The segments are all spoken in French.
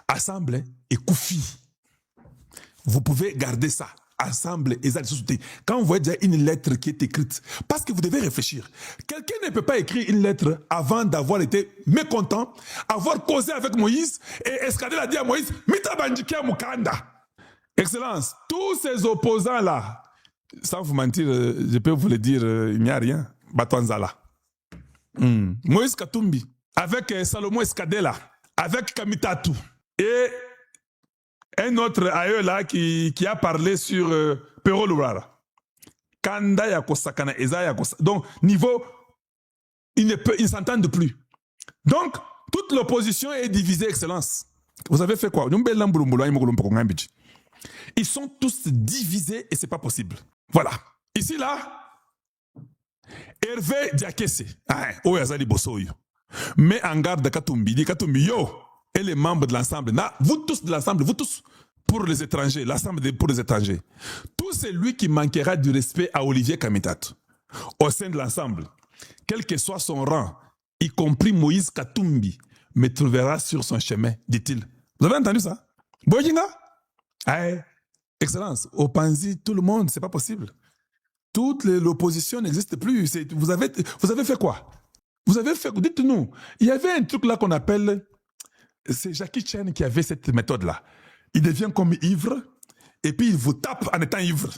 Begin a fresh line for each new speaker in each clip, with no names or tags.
Assemble et Koufi. Vous pouvez garder ça. Ensemble, quand vous voyez déjà une lettre qui est écrite, parce que vous devez réfléchir. Quelqu'un ne peut pas écrire une lettre avant d'avoir été mécontent, avoir causé avec Moïse, et Escadelle a dit à Moïse, Mita Bandikia Mukanda. Excellence, tous ces opposants-là, sans vous mentir, je peux vous le dire, il n'y a rien. Batouanzala. Moïse Katumbi, avec Salomon Escadella, avec Kamitatu, et un autre ailleurs là qui a parlé sur Pero Lourara. Kanda Yakosakana, Eza Yakosa. Donc, niveau, ils ne s'entendent plus. Donc, toute l'opposition est divisée, Excellence. Vous avez fait quoi? Ils sont tous divisés et c'est pas possible. Voilà. Ici, là, Hervé Diakese, met en garde Katumbi, dit Katumbi, yo, et les membres de l'ensemble, vous tous de l'ensemble, vous tous, pour les étrangers, l'ensemble pour les étrangers. Tout celui qui manquera du respect à Olivier Kamitatu, au sein de l'ensemble, quel que soit son rang, y compris Moïse Katumbi, me trouvera sur son chemin, dit-il. Vous avez entendu ça? Boyinga? Excellence, au Panzi, tout le monde, c'est pas possible. Toute l'opposition n'existe plus. Vous avez fait quoi? Vous avez fait, dites-nous, il y avait un truc là qu'on appelle, c'est Jackie Chan qui avait cette méthode-là. Il devient comme ivre, et puis il vous tape en étant ivre.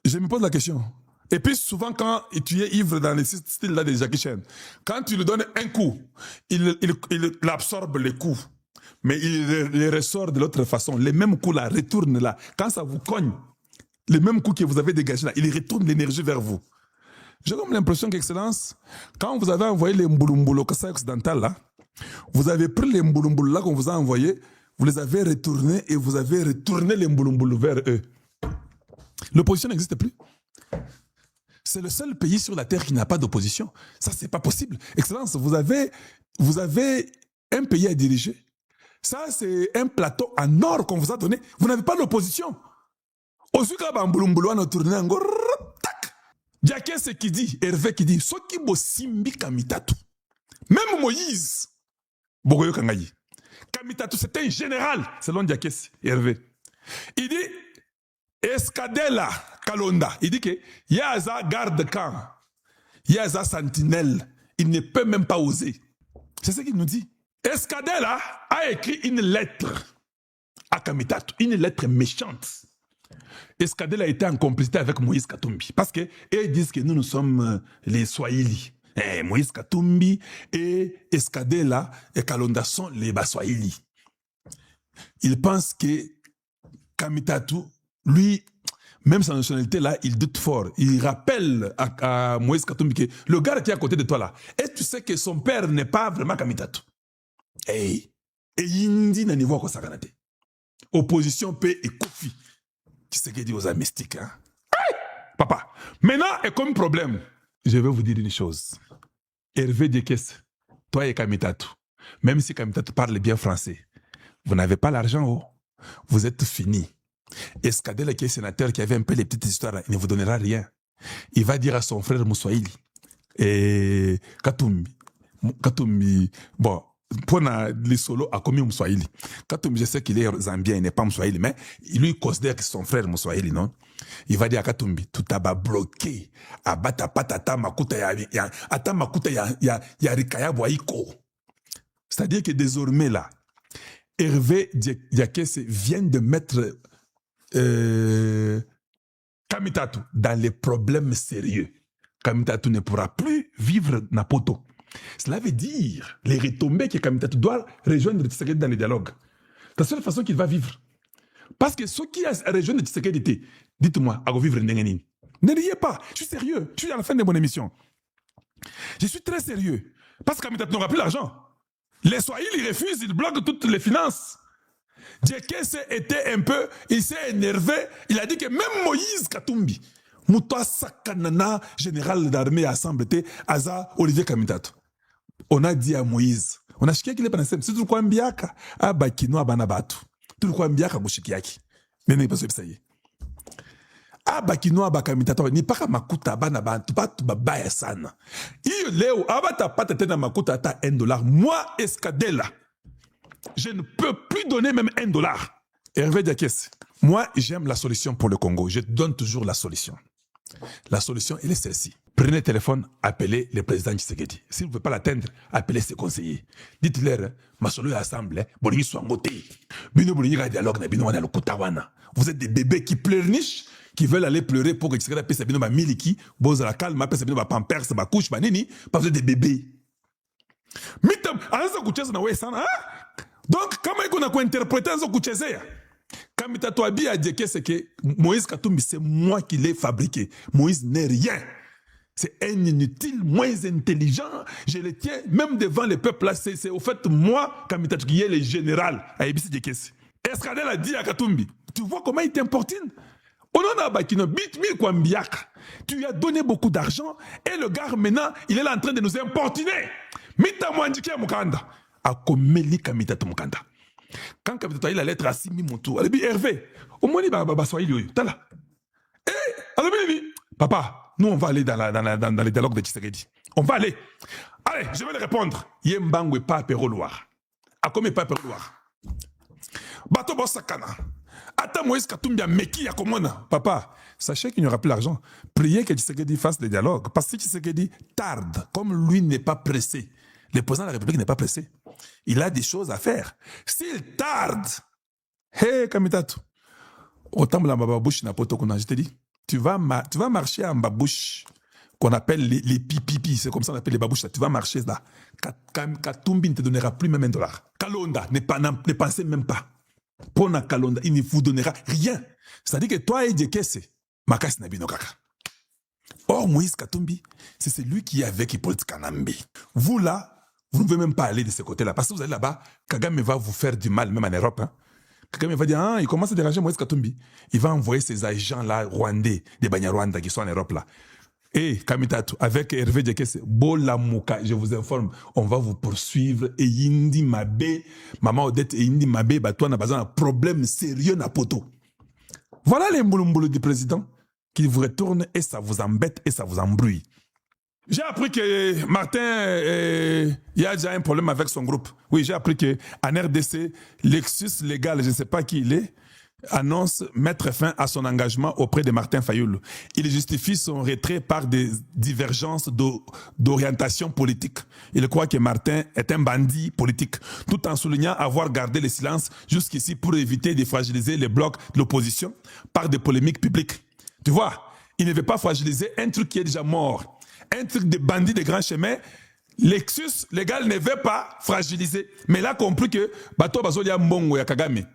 Je me pose la question. Et puis souvent quand tu es ivre dans le style-là de Jackie Chan, quand tu lui donnes un coup, il absorbe les coups, mais il les ressort de l'autre façon. Les mêmes coups là, retournent là. Quand ça vous cogne, les mêmes coups que vous avez dégagés là, il retourne l'énergie vers vous. J'ai comme l'impression qu'Excellence, quand vous avez envoyé les Mbouloumboulo Kassa occidental là, vous avez pris les Mbouloumboulo là qu'on vous a envoyés, vous les avez retournés et vous avez retourné les Mbouloumboulo vers eux. L'opposition n'existe plus. C'est le seul pays sur la terre qui n'a pas d'opposition. Ça, c'est pas possible. Excellence, vous avez un pays à diriger. Ça, c'est un plateau en or qu'on vous a donné. Vous n'avez pas d'opposition. Osuka Mbouloumboulo a tourné en gros. Diaké, c'est qui dit, Hervé qui dit, Soki Bosimbi Kamitatu. Même Moïse, Bogoyo Kangayi. Kamitatu, c'est un général, selon Diaké, Hervé. Il dit, Escadella Kalonda. Il dit que Yaza garde-camp, Yaza sentinelle, il ne peut même pas oser. C'est ce qu'il nous dit. Escadella a écrit une lettre à Kamitatu, une lettre méchante. Escadelle a été en complicité avec Moïse Katumbi. Parce qu'ils disent que nous sommes les Swahili. Moïse Katumbi et Escadella et Kalonda sont les Baswahili. Ils pensent que Kamitatu, lui, même sa nationalité là, il doute fort. Il rappelle à Moïse Katumbi que le gars qui est à côté de toi là, et tu sais que son père n'est pas vraiment Kamitatu. Et Indi n'a niveau quoi ça canate. Opposition paix et Kofi. Qui c'est qui dit aux mystiques, hein? Hey! Papa, maintenant, et comme problème, je vais vous dire une chose. Hervé Diekes, toi et Kamitatu, même si Kamitatu parle bien français, vous n'avez pas l'argent, oh. Vous êtes fini. Escadelle, qui est sénateur, qui avait un peu les petites histoires, il ne vous donnera rien. Il va dire à son frère Moussoaili, et Katumbi, bon, pour les solos a commis Moussoaili. Katumbi, je sais qu'il est zambien, il n'est pas Moussoaili, mais il lui considère que c'est son frère Moussoaili, non? Il va dire à Katumbi, tout a bloqué, abata patata makuta ya rikaya boaiko. C'est-à-dire que désormais là, Hervé Diakese vient de mettre Kamitatu dans les problèmes sérieux. Kamitatu ne pourra plus vivre Napoto. Cela veut dire les retombées que Kamitatu doit rejoindre Tshisekedi dans les dialogues. C'est la seule façon qu'il va vivre. Parce que ceux qui rejoignent Tshisekedi, dites-moi, à vivre Nengenini. Ne riez pas, je suis sérieux. Je suis à la fin de mon émission. Je suis très sérieux. Parce que Kamitatu n'aura plus l'argent. Les Swahili, ils refusent, ils bloquent toutes les finances. Diekese était un peu, il s'est énervé, il a dit que même Moïse Katumbi, Moutoua Sakanana, général d'armée assemblée, Aza Olivier Kamitatu. On a dit à Moïse, on a chiqué qu'il est pas c'est tout quoi mbiaka, abakino abanabatu, tout quoi mbiaka bushikiaki. Mais n'est pas ce que ça y est. Abakino abakamitatu, ni pas makuta abanabantu, pas babaya sana. Il léo, abata patete na makuta ata $1. Moi, Escadella, Je ne peux plus donner même $1. Hervé Diakès, moi, j'aime la solution pour le Congo. Je donne toujours la solution. La solution, elle est celle-ci. Prenez le téléphone, appelez le président Tshisekedi. Si vous ne pouvez pas l'atteindre, appelez ses conseillers. Dites-leur, ma solution assemblée, Boligi soit ngoté. Bino Boligi a dialogue na bino wana lo kutawana. Vous êtes des bébés qui pleurnichent, qui veulent aller pleurer pour que Tshisekedi passe bino ba miliki, boza la calme, passe bino ba pampers, ba couche, ba nini, parce que vous êtes des bébés. Mitam, anza kucheza na wewe sana, hein? Donc, kama iko na kuinterpréter anza kucheza ya. Kamita Toabi a dit que c'est que Moïse Katumbi, c'est moi qui l'ai fabriqué. Moïse n'est rien. C'est un inutile, moins intelligent. Je le tiens même devant le peuple là. C'est au fait moi, Kamita qui est le général à Ebisi Djekesi. Escadel a dit à Katumbi, tu vois comment il t'importune? On a bakino bit mille kwambiak. Tu lui as donné beaucoup d'argent et le gars maintenant, il est là en train de nous importuner. Mita Mwandiki à Mukanda. A komeli Kamita Mukanda. Quand Kamita a eu la lettre à Simi Montou, elle a dit Hervé, au moins il va soyez là. Et elle a dit papa, nous on va aller dans les dialogues de Tshisekedi. On va aller. Allez, je vais le répondre. Yembangwe pas Péro Loire. A combien pas Péro Loire? Bato Bossakana. Attends Moïse Katumbi a Meki à Komona. Papa, sachez qu'il n'y aura plus l'argent. Priez que Tshisekedi fasse des dialogues. Parce que Tshisekedi tarde, comme lui n'est pas pressé. Le président de la République n'est pas pressé. Il a des choses à faire. S'il tarde, hé, Kamitatu, autant la babouche n'a pas tout je te dis, tu vas marcher en babouche, qu'on appelle les pipipi, c'est comme ça qu'on appelle les babouches, là. Tu vas marcher là. Katumbi ne te donnera plus même $1. Kalonda, ne pensez même pas. Pour na Kalonda, il ne vous donnera rien. C'est-à-dire que toi et Djekese, Makas Nabino Kaka. Or, Moïse Katumbi, c'est celui qui est avec Hippolyte Kanambi. Vous là, vous ne pouvez même pas aller de ce côté-là. Parce que vous allez là-bas, Kagame va vous faire du mal, même en Europe. Hein. Kagame va dire, ah, il commence à déranger Moïse Katumbi. Il va envoyer ces agents-là rwandais, des Banyarwanda qui sont en Europe là. Et Kamitatu, avec Hervé Djekese, Bolamouka, je vous informe, on va vous poursuivre. Et Yindi Mabé, Maman Odette et Yindi Mabé, bah toi, on a besoin d'un problème sérieux na poto. Voilà les mboulomboulou du président qui vous retourne et ça vous embête et ça vous embrouille. J'ai appris que Martin, il y a déjà un problème avec son groupe. Oui, j'ai appris qu'en RDC, Lexus Légal, je ne sais pas qui il est, annonce mettre fin à son engagement auprès de Martin Fayoulou. Il justifie son retrait par des divergences d'orientation politique. Il croit que Martin est un bandit politique, tout en soulignant avoir gardé le silence jusqu'ici pour éviter de fragiliser les blocs de l'opposition par des polémiques publiques. Tu vois, il ne veut pas fragiliser un truc qui est déjà mort. Un truc de bandits de grand chemin, Lexus Légal ne veut pas fragiliser. Mais il a compris que Bato Bazolia Mbongo ya Kagame,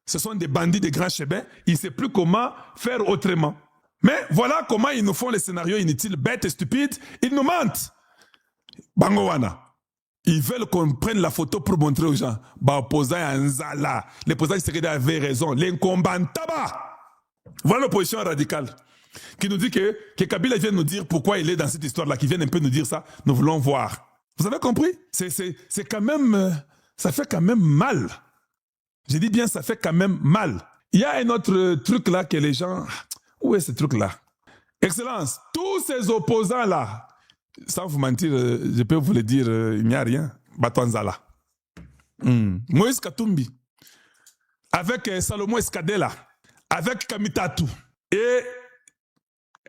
ce sont des bandits de grand chemin, il ne sait plus comment faire autrement. Mais voilà comment ils nous font les scénarios inutiles, bêtes et stupides, ils nous mentent. Bangowana. Ils veulent qu'on prenne la photo pour montrer aux gens. Bah, opposant à Nzala. L'opposant Tshisekedi avait raison. L'incombantaba. Voilà l'opposition radicale. Qui nous dit que Kabila vient nous dire pourquoi il est dans cette histoire-là, qui vient un peu nous dire ça, nous voulons voir. Vous avez compris? C'est quand même, ça fait quand même mal. Je dis bien, ça fait quand même mal. Il y a un autre truc là que les gens, où est ce truc-là? Excellence, tous ces opposants-là, sans vous mentir, je peux vous le dire, il n'y a rien. Batouanzala. Moïse Katumbi, avec Salomon Escadela, avec Kamitatu, et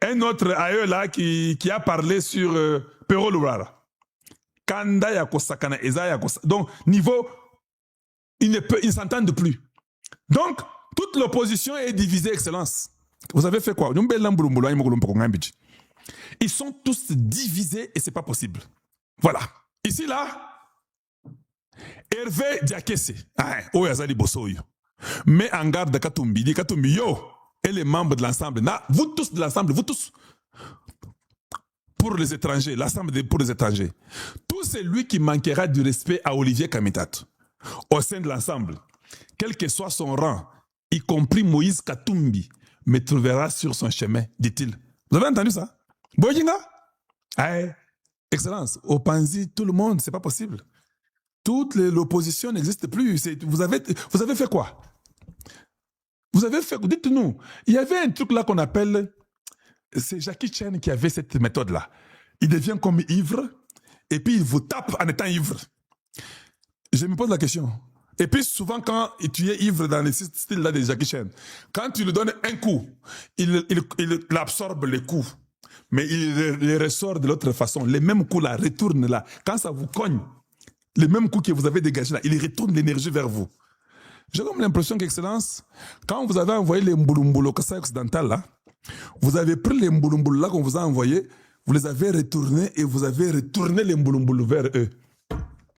un autre ailleurs là qui a parlé sur Péro Lourara. Kanda Yakosakana, Eza Yakosakana. Donc, niveau, ils ne s'entendent plus. Donc, toute l'opposition est divisée, Excellence. Vous avez fait quoi? Ils sont tous divisés et ce n'est pas possible. Voilà. Ici, là, Hervé Diakese, met en garde Katumbi, dit Katumbi, yo, et les membres de l'ensemble, vous tous de l'ensemble, vous tous, pour les étrangers, l'ensemble pour les étrangers, tout celui qui manquera du respect à Olivier Kamitat, au sein de l'ensemble, quel que soit son rang, y compris Moïse Katumbi, me trouvera sur son chemin, dit-il. Vous avez entendu ça? Boyinga? Excellence, au Panzi, tout le monde, c'est pas possible. Toute l'opposition n'existe plus. Vous avez fait quoi? Vous avez fait, dites-nous, il y avait un truc là qu'on appelle, c'est Jackie Chan qui avait cette méthode-là. Il devient comme ivre, et puis il vous tape en étant ivre. Je me pose la question, Et puis souvent, quand tu es ivre dans les styles-là de Jackie Chan, quand tu lui donnes un coup, il absorbe les coups. Mais il les ressort de l'autre façon. Les mêmes coups là, retournent là. Quand ça vous cogne, les mêmes coups que vous avez dégagés là, il retourne l'énergie vers vous. J'ai comme l'impression qu'Excellence, quand vous avez envoyé les Mbouloumboulo Kassai occidental là, vous avez pris les Mbouloumboulo là qu'on vous a envoyés, vous les avez retournés et vous avez retourné les Mbouloumboulo vers eux.